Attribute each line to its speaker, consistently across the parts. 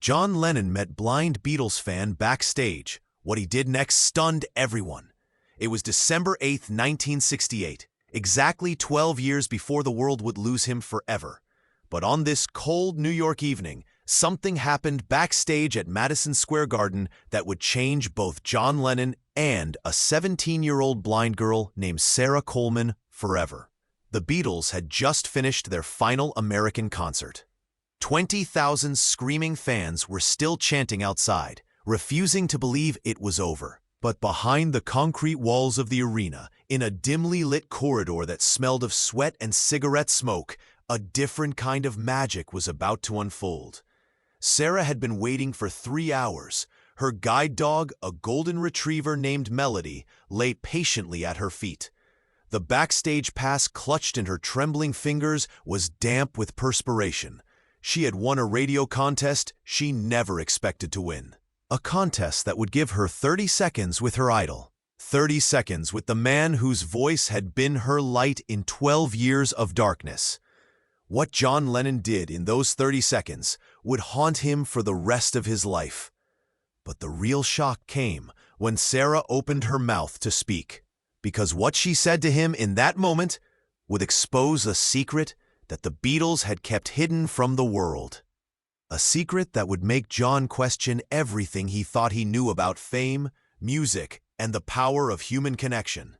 Speaker 1: John Lennon met Blind Beatles fan backstage. What he did next stunned everyone. It was December 8th, 1968, exactly 12 years before the world would lose him forever. But on this cold New York evening, something happened backstage at Madison Square Garden that would change both John Lennon and a 17-year-old blind girl named Sarah Coleman forever. The Beatles had just finished their final American concert. 20,000 screaming fans were still chanting outside, refusing to believe it was over. But behind the concrete walls of the arena, in a dimly lit corridor that smelled of sweat and cigarette smoke, a different kind of magic was about to unfold. Sarah had been waiting for 3 hours. Her guide dog, a golden retriever named Melody, lay patiently at her feet. The backstage pass clutched in her trembling fingers was damp with perspiration. She had won a radio contest she never expected to win. A contest that would give her 30 seconds with her idol. 30 seconds with the man whose voice had been her light in 12 years of darkness. What John Lennon did in those 30 seconds would haunt him for the rest of his life. But the real shock came when Sarah opened her mouth to speak, because what she said to him in that moment would expose a secret that the Beatles had kept hidden from the world. A secret that would make John question everything he thought he knew about fame, music, and the power of human connection.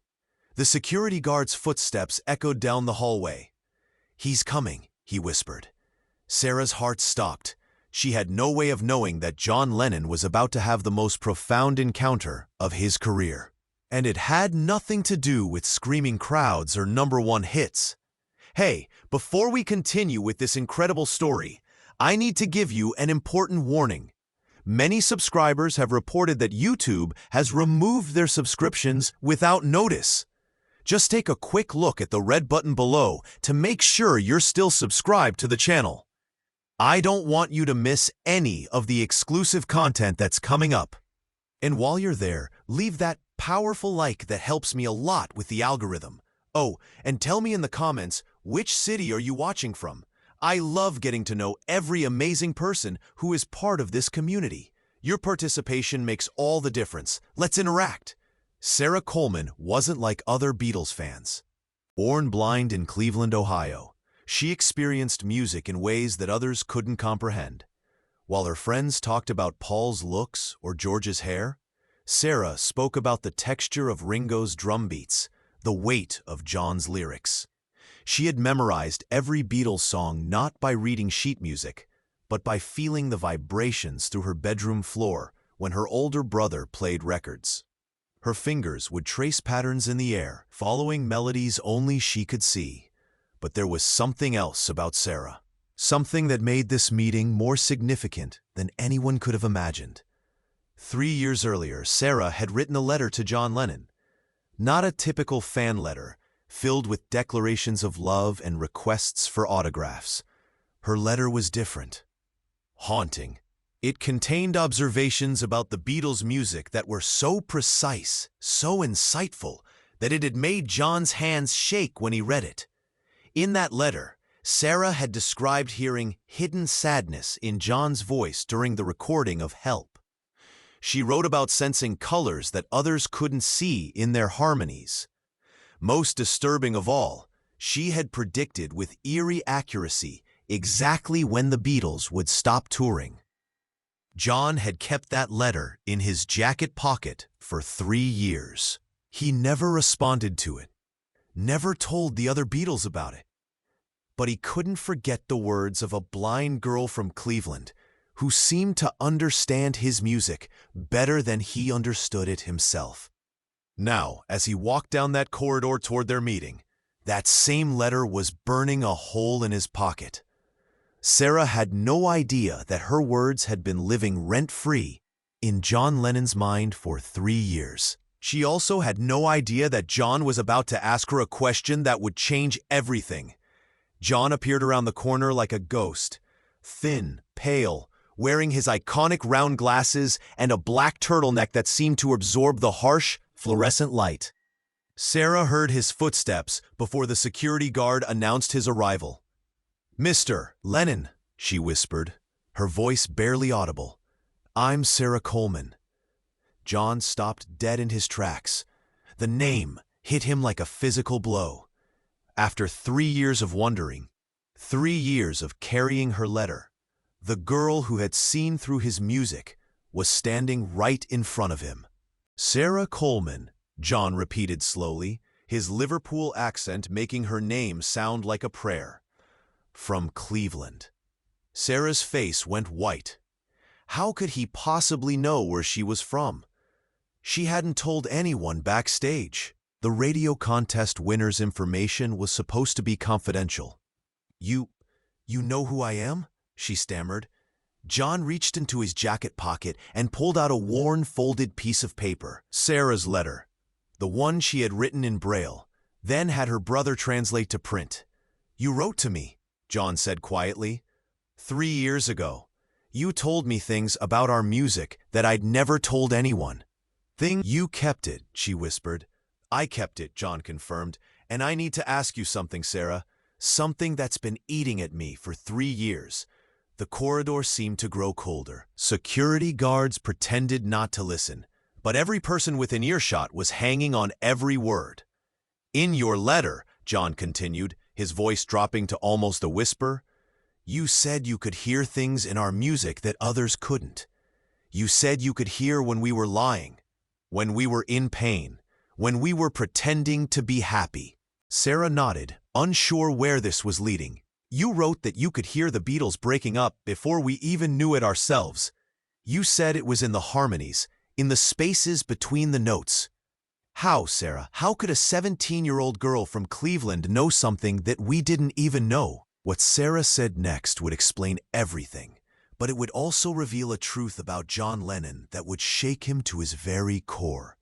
Speaker 1: The security guard's footsteps echoed down the hallway. "He's coming," he whispered. Sarah's heart stopped. She had no way of knowing that John Lennon was about to have the most profound encounter of his career. And it had nothing to do with screaming crowds or #1 hits. Hey, before we continue with this incredible story, I need to give you an important warning. Many subscribers have reported that YouTube has removed their subscriptions without notice. Just take a quick look at the red button below to make sure you're still subscribed to the channel. I don't want you to miss any of the exclusive content that's coming up. And while you're there, leave that powerful like that helps me a lot with the algorithm. Oh, and tell me in the comments, which city are you watching from? I love getting to know every amazing person who is part of this community. Your participation makes all the difference. Let's interact. Sarah Coleman wasn't like other Beatles fans. Born blind in Cleveland, Ohio, she experienced music in ways that others couldn't comprehend. While her friends talked about Paul's looks or George's hair, Sarah spoke about the texture of Ringo's drum beats, the weight of John's lyrics. She had memorized every Beatles song not by reading sheet music, but by feeling the vibrations through her bedroom floor when her older brother played records. Her fingers would trace patterns in the air, following melodies only she could see. But there was something else about Sarah, something that made this meeting more significant than anyone could have imagined. 3 years earlier, Sarah had written a letter to John Lennon. Not a typical fan letter, filled with declarations of love and requests for autographs. Her letter was different. Haunting. It contained observations about the Beatles' music that were so precise, so insightful, that it had made John's hands shake when he read it. In that letter, Sarah had described hearing hidden sadness in John's voice during the recording of Help. She wrote about sensing colors that others couldn't see in their harmonies. Most disturbing of all, she had predicted with eerie accuracy exactly when the Beatles would stop touring. John had kept that letter in his jacket pocket for 3 years. He never responded to it, never told the other Beatles about it. But he couldn't forget the words of a blind girl from Cleveland who seemed to understand his music better than he understood it himself. Now, as he walked down that corridor toward their meeting, that same letter was burning a hole in his pocket. Sarah had no idea that her words had been living rent-free in John Lennon's mind for 3 years. She also had no idea that John was about to ask her a question that would change everything. John appeared around the corner like a ghost, thin, pale, wearing his iconic round glasses and a black turtleneck that seemed to absorb the harsh, fluorescent light. Sarah heard his footsteps before the security guard announced his arrival. "Mr. Lennon," she whispered. her voice barely audible. "I'm Sarah Coleman." John stopped dead in his tracks. The name hit him like a physical blow. After 3 years of wondering, 3 years of carrying her letter, the girl who had seen through his music was standing right in front of him. "Sarah Coleman," John repeated slowly, his Liverpool accent making her name sound like a prayer. "From Cleveland." Sarah's face went white. How could he possibly know where she was from? She hadn't told anyone backstage. The radio contest winner's information was supposed to be confidential. You know who I am?" she stammered. John reached into his jacket pocket and pulled out a worn, folded piece of paper. Sarah's letter. The one she had written in Braille, then had her brother translate to print. "You wrote to me," John said quietly. 3 years ago. You told me things about our music that I'd never told anyone." "You kept it," she whispered. "I kept it," John confirmed. "And I need to ask you something, Sarah. Something that's been eating at me for 3 years." The corridor seemed to grow colder. Security guards pretended not to listen, but every person within earshot was hanging on every word. "In your letter," John continued, his voice dropping to almost a whisper, "you said you could hear things in our music that others couldn't. You said you could hear when we were lying, when we were in pain, when we were pretending to be happy." Sarah nodded, unsure where this was leading. "You wrote that you could hear the Beatles breaking up before we even knew it ourselves. You said it was in the harmonies, in the spaces between the notes." How, Sarah? How could a 17-year-old girl from Cleveland know something that we didn't even know? What Sarah said next would explain everything, but it would also reveal a truth about John Lennon that would shake him to his very core.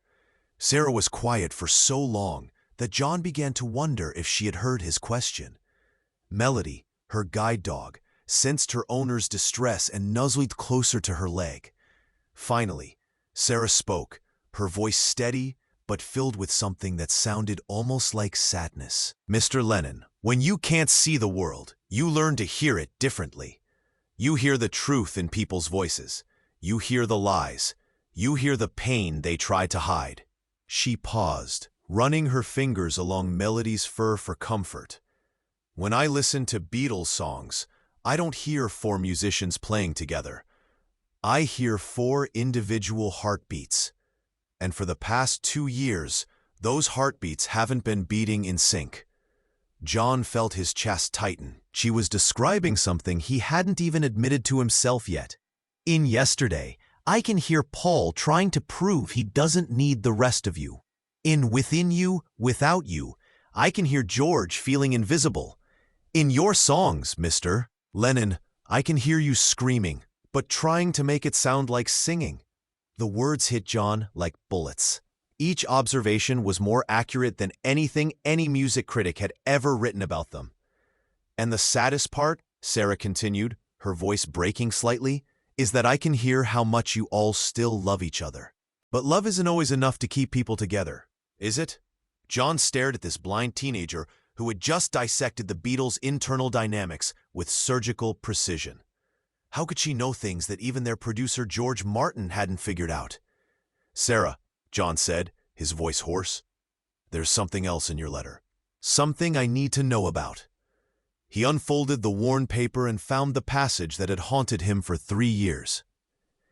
Speaker 1: Sarah was quiet for so long that John began to wonder if she had heard his question. Melody, her guide dog, sensed her owner's distress and nuzzled closer to her leg. Finally, Sarah spoke, her voice steady but filled with something that sounded almost like sadness. "Mr. Lennon, when you can't see the world, you learn to hear it differently. You hear the truth in people's voices. You hear the lies. You hear the pain they try to hide." She paused, running her fingers along Melody's fur for comfort. "When I listen to Beatles songs, I don't hear 4 musicians playing together. I hear 4 individual heartbeats. And for the past 2 years, those heartbeats haven't been beating in sync." John felt his chest tighten. She was describing something he hadn't even admitted to himself yet. "In Yesterday, I can hear Paul trying to prove he doesn't need the rest of you. In Within You, Without You, I can hear George feeling invisible. In your songs, Mr. Lennon, I can hear you screaming, but trying to make it sound like singing." The words hit John like bullets. Each observation was more accurate than anything any music critic had ever written about them. "And the saddest part," Sarah continued, her voice breaking slightly, "is that I can hear how much you all still love each other. But love isn't always enough to keep people together, is it?" John stared at this blind teenager who had just dissected the Beatles' internal dynamics with surgical precision. How could she know things that even their producer George Martin hadn't figured out? "Sarah," John said, his voice hoarse, "there's something else in your letter. Something I need to know about." He unfolded the worn paper and found the passage that had haunted him for 3 years.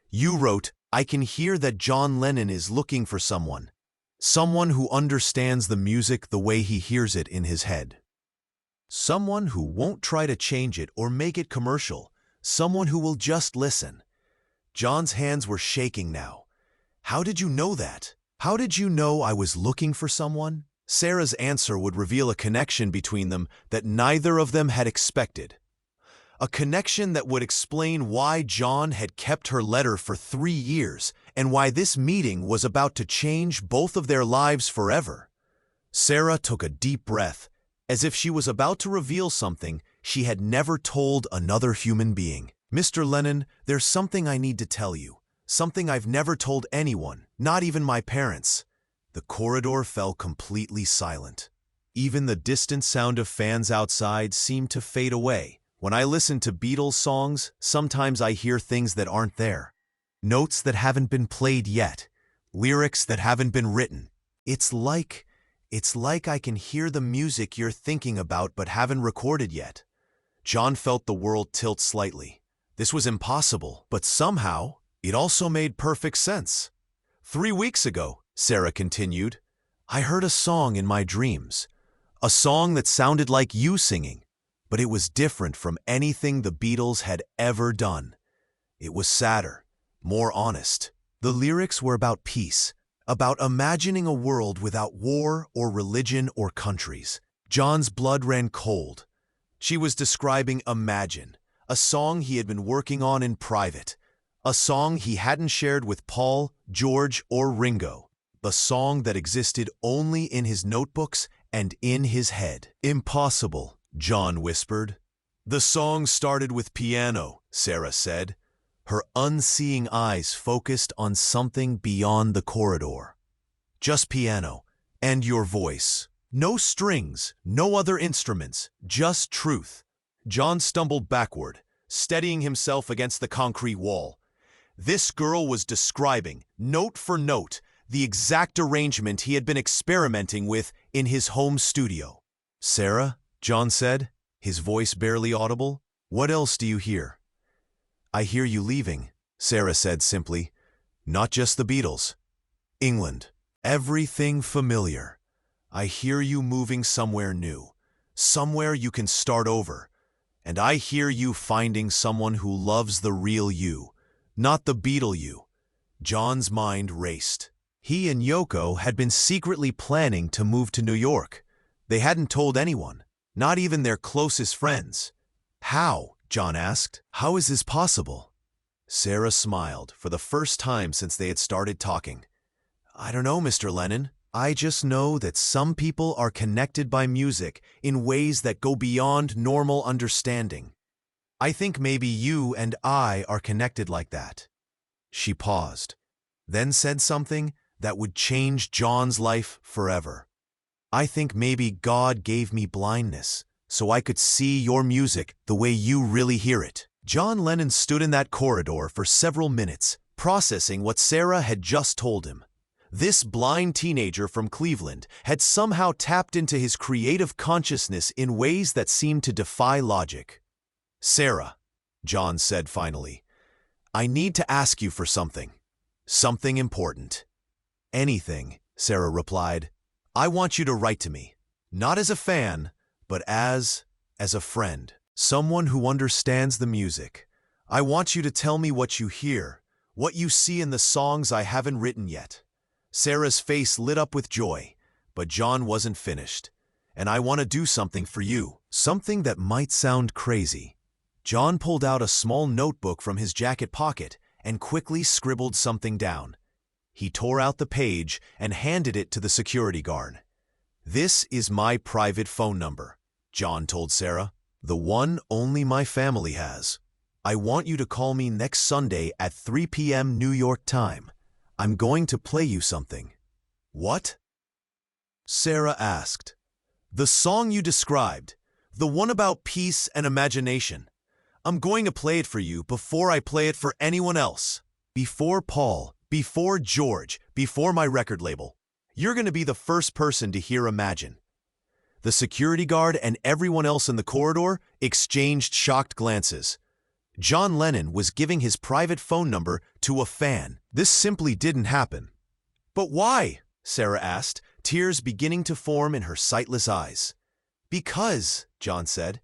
Speaker 1: "You wrote, 'I can hear that John Lennon is looking for someone. Someone who understands the music the way he hears it in his head. Someone who won't try to change it or make it commercial. Someone who will just listen.'" John's hands were shaking now. "How did you know that? How did you know I was looking for someone?" Sarah's answer would reveal a connection between them that neither of them had expected. A connection that would explain why John had kept her letter for 3 years and why this meeting was about to change both of their lives forever. Sarah took a deep breath, as if she was about to reveal something she had never told another human being. "Mr. Lennon, there's something I need to tell you. Something I've never told anyone, not even my parents." The corridor fell completely silent. Even the distant sound of fans outside seemed to fade away When I listen to Beatles songs, sometimes I hear things that aren't there. Notes that haven't been played yet. Lyrics that haven't been written. It's like I can hear the music you're thinking about but haven't recorded yet. John felt the world tilt slightly. This was impossible, but somehow, it also made perfect sense. 3 weeks ago, Sarah continued, I heard a song in my dreams. A song that sounded like you singing, but it was different from anything the Beatles had ever done. It was sadder, more honest. The lyrics were about peace, about imagining a world without war or religion or countries. John's blood ran cold. She was describing Imagine, a song he had been working on in private, a song he hadn't shared with Paul, George, or Ringo, a song that existed only in his notebooks and in his head. Impossible, John whispered. The song started with piano, Sarah said, her unseeing eyes focused on something beyond the corridor. Just piano, and your voice. No strings, no other instruments, just truth. John stumbled backward, steadying himself against the concrete wall. This girl was describing, note for note, the exact arrangement he had been experimenting with in his home studio. Sarah, John said, his voice barely audible, what else do you hear? I hear you leaving, Sarah said simply. Not just the Beatles. England. Everything familiar. I hear you moving somewhere new, somewhere you can start over. And I hear you finding someone who loves the real you, not the Beatle you. John's mind raced. He and Yoko had been secretly planning to move to New York. They hadn't told anyone, not even their closest friends. How? John asked. How is this possible? Sarah smiled for the first time since they had started talking. I don't know, Mr. Lennon. I just know that some people are connected by music in ways that go beyond normal understanding. I think maybe you and I are connected like that. She paused, then said something that would change John's life forever. I think maybe God gave me blindness so I could see your music the way you really hear it. John Lennon stood in that corridor for several minutes, processing what Sarah had just told him. This blind teenager from Cleveland had somehow tapped into his creative consciousness in ways that seemed to defy logic. Sarah, John said finally, I need to ask you for something. Something important. Anything, Sarah replied. I want you to write to me, not as a fan, but as a friend, someone who understands the music. I want you to tell me what you hear, what you see in the songs I haven't written yet. Sarah's face lit up with joy, but John wasn't finished. And I want to do something for you, something that might sound crazy. John pulled out a small notebook from his jacket pocket and quickly scribbled something down. He tore out the page and handed it to the security guard. This is my private phone number, John told Sarah. The one only my family has. I want you to call me next Sunday at 3 p.m. New York time. I'm going to play you something. What? Sarah asked. The song you described, the one about peace and imagination. I'm going to play it for you before I play it for anyone else. Before Paul, before George, before my record label. You're going to be the first person to hear Imagine. The security guard and everyone else in the corridor exchanged shocked glances. John Lennon was giving his private phone number to a fan. This simply didn't happen. But why? Sarah asked, tears beginning to form in her sightless eyes. Because, John said,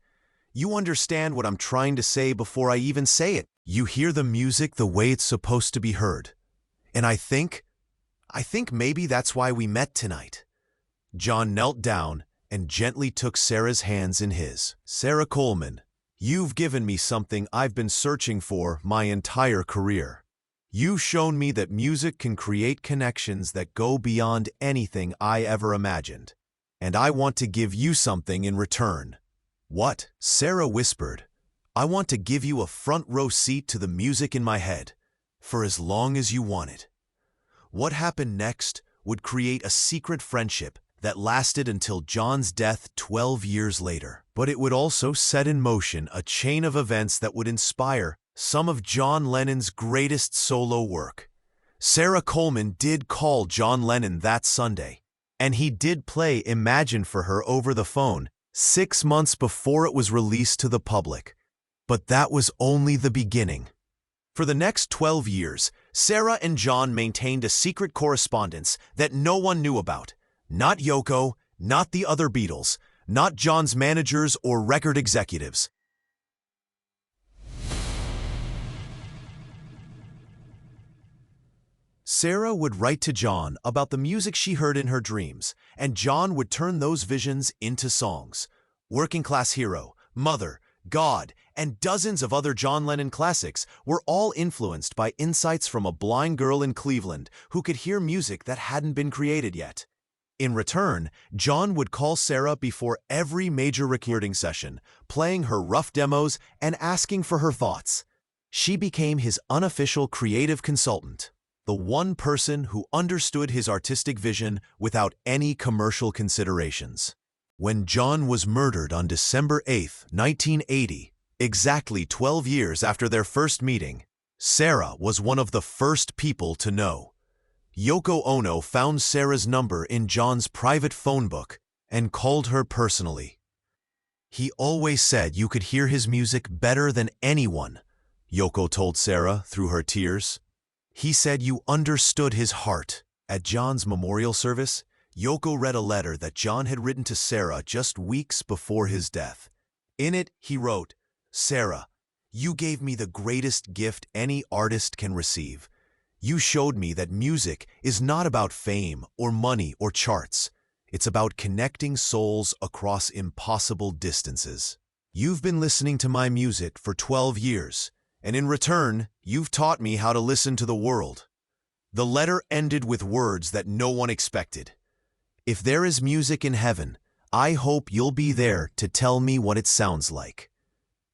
Speaker 1: you understand what I'm trying to say before I even say it. You hear the music the way it's supposed to be heard. And I think maybe that's why we met tonight. John knelt down and gently took Sarah's hands in his. Sarah Coleman, you've given me something I've been searching for my entire career. You've shown me that music can create connections that go beyond anything I ever imagined. And I want to give you something in return. What? Sarah whispered. I want to give you a front row seat to the music in my head, for as long as you want it. What happened next would create a secret friendship that lasted until John's death 12 years later. But it would also set in motion a chain of events that would inspire some of John Lennon's greatest solo work. Sarah Coleman did call John Lennon that Sunday, and he did play Imagine for her over the phone 6 months before it was released to the public. But that was only the beginning. For the next 12 years, Sarah and John maintained a secret correspondence that no one knew about. Not Yoko, not the other Beatles, not John's managers or record executives. Sarah would write to John about the music she heard in her dreams, and John would turn those visions into songs. Working Class Hero, Mother, God, and dozens of other John Lennon classics were all influenced by insights from a blind girl in Cleveland who could hear music that hadn't been created yet. In return, John would call Sarah before every major recording session, playing her rough demos and asking for her thoughts. She became his unofficial creative consultant, the one person who understood his artistic vision without any commercial considerations. When John was murdered on December 8, 1980, exactly 12 years after their first meeting, Sarah was one of the first people to know. Yoko Ono found Sarah's number in John's private phone book and called her personally. "He always said you could hear his music better than anyone," Yoko told Sarah through her tears. "He said you understood his heart." At John's memorial service, Yoko read a letter that John had written to Sarah just weeks before his death. In it, he wrote, "Sarah, you gave me the greatest gift any artist can receive. You showed me that music is not about fame or money or charts. It's about connecting souls across impossible distances. You've been listening to my music for 12 years, and in return, you've taught me how to listen to the world." The letter ended with words that no one expected. "If there is music in heaven, I hope you'll be there to tell me what it sounds like."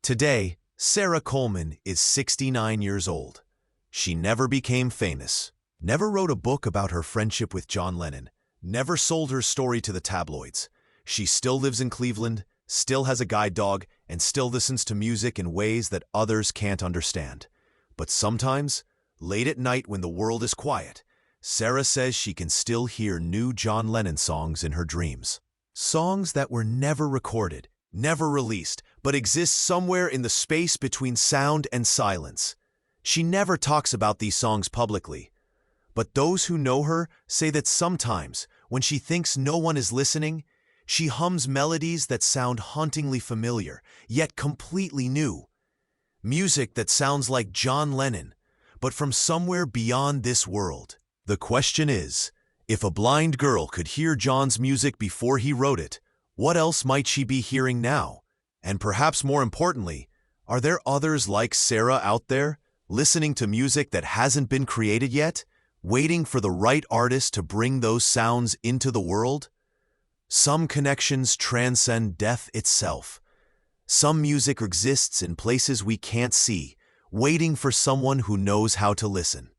Speaker 1: Today, Sarah Coleman is 69 years old. She never became famous, never wrote a book about her friendship with John Lennon, never sold her story to the tabloids. She still lives in Cleveland, still has a guide dog, and still listens to music in ways that others can't understand. But sometimes, late at night when the world is quiet, Sarah says she can still hear new John Lennon songs in her dreams. Songs that were never recorded, never released, but exist somewhere in the space between sound and silence. She never talks about these songs publicly, but those who know her say that sometimes, when she thinks no one is listening, she hums melodies that sound hauntingly familiar, yet completely new. Music that sounds like John Lennon, but from somewhere beyond this world. The question is, if a blind girl could hear John's music before he wrote it, what else might she be hearing now? And perhaps more importantly, are there others like Sarah out there, listening to music that hasn't been created yet, waiting for the right artist to bring those sounds into the world? Some connections transcend death itself. Some music exists in places we can't see, waiting for someone who knows how to listen.